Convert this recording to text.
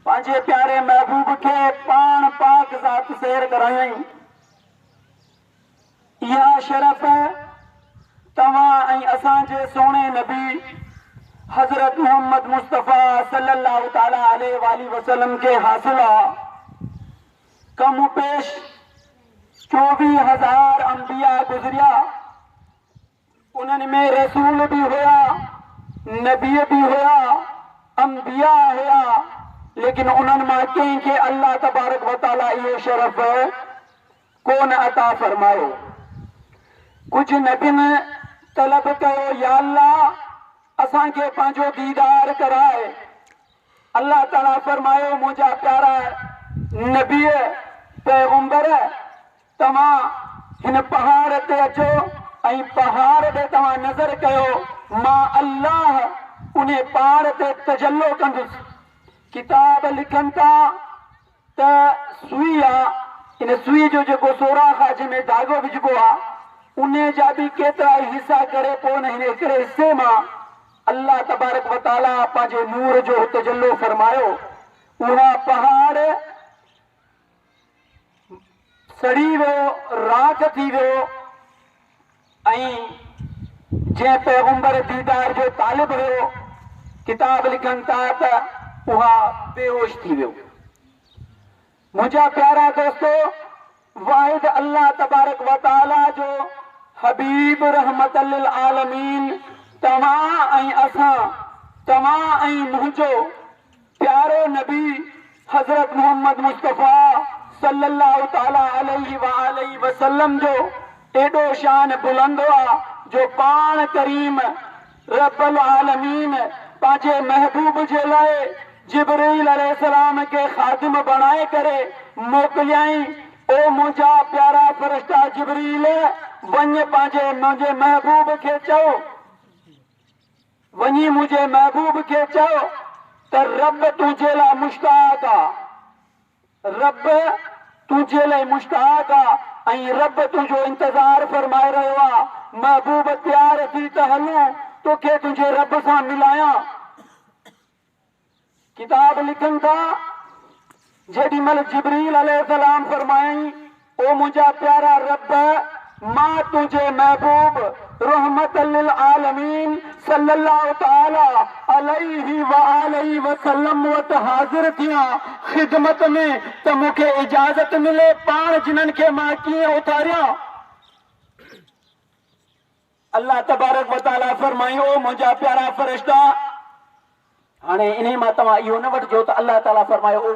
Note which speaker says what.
Speaker 1: पांजे प्यारे महबूब के पान पाक ज़ात सैर कराई। यह शरफ तवां असांजे सोने नबी हजरत मोहम्मद मुस्तफ़ा सल्लल्लाहु ताला अलैहि वसल्लम के हासिल कम पेश 24,000 अंबिया गुजरिया। उन्हनि में रसूल भी होया, नबी भी होया, अंबिया होया, लेकिन उन्हनि मां कंहिंखे अल्लाह तबारक व तआला इहो शरफ कोन अता फरमायो। कुछ नबियुनि तलब कयो, या अल्लाह असांखे पंहिंजो दीदार कराए। अल्लाह ताला फरमायो, मुंहिंजा प्यारा नबी पैगंबर, तव्हां हिन पहाड़ ते अचो ऐं पहाड़ ते तव्हां नज़र कयो, मां अल्लाह उन पहाड़ ते तजल्लो कंदुसि। किताब लिखनि था त सुई आहे, इन सुई जो जेको सोराख़ आहे जंहिंमें धागो विझबो आहे, उन जा बि केतिरा ई हिसा करे पोइ हिन हिकिड़े हिसे मां अल्लाह तबारक व तआला पंहिंजे नूर जो तजल्लो फरमायो। उहा पहाड़ सड़ी वियो, राख थी वियो ऐं जंहिं पैगंबर दीदार जो तालिब हुयो, किताब लिखनि था त उहा बेहोश थी वियो। मुंहिंजा प्यारा दोस्तो, वाहिद अल्लाह तबारक व तआला जो हबीब रहमत लिल आलमीन तव्हां ऐं असां, तव्हां ऐं मुंहिंजो प्यारो नबी हज़रत मोहम्मद मुस्तफ़ा सल्लल्लाहु ताला अलैहि वसल्लम जो एॾो शान बुलंद आहे जो पाण करीम रब्बुल आलमीन पंहिंजे महबूब जे लाइ जिब्रील अलैहिस्सलाम खे ख़ादिम बणाए करे मोकिलियाई। ओ मुंहिंजा प्यारा फ़रिश्ता जिब्रील, वञ पंहिंजे मुंहिंजे महबूब खे चओ, वञी मुंहिंजे महबूब खे चओ त रब तुंहिंजे लाइ मुश्ताक़ आहे, रब तुंहिंजे लाइ मुश्ताक़ आहे ऐं रब तुंहिंजो इंतज़ार फरमाए रहियो आहे। महबूब तयार थी त हलूं, तोखे तुंहिंजे रब सां मिलायां। किताब लिखनि था, जेॾी महिल जिब्रील अलैहिस्सलाम फरमायई, ओ मुंहिंजा प्यारा रब, मां तुंहिंजे महबूब रहमत लिल आलमीन सल्लल्लाहु ताला अलैहि वसल्लम वटि हाज़िर थियां ख़िदमत में, त मूंखे इजाज़त मिले पाण जिन्हनि खे मां कीअं उतारियां। अल्लाह तबारक व तआला फरमाई, ओ मुंहिंजा प्यारा फ़रिश्ता, हाणे इन मां तव्हां इहो न वठिजो त अल्लाह ताला फरमायो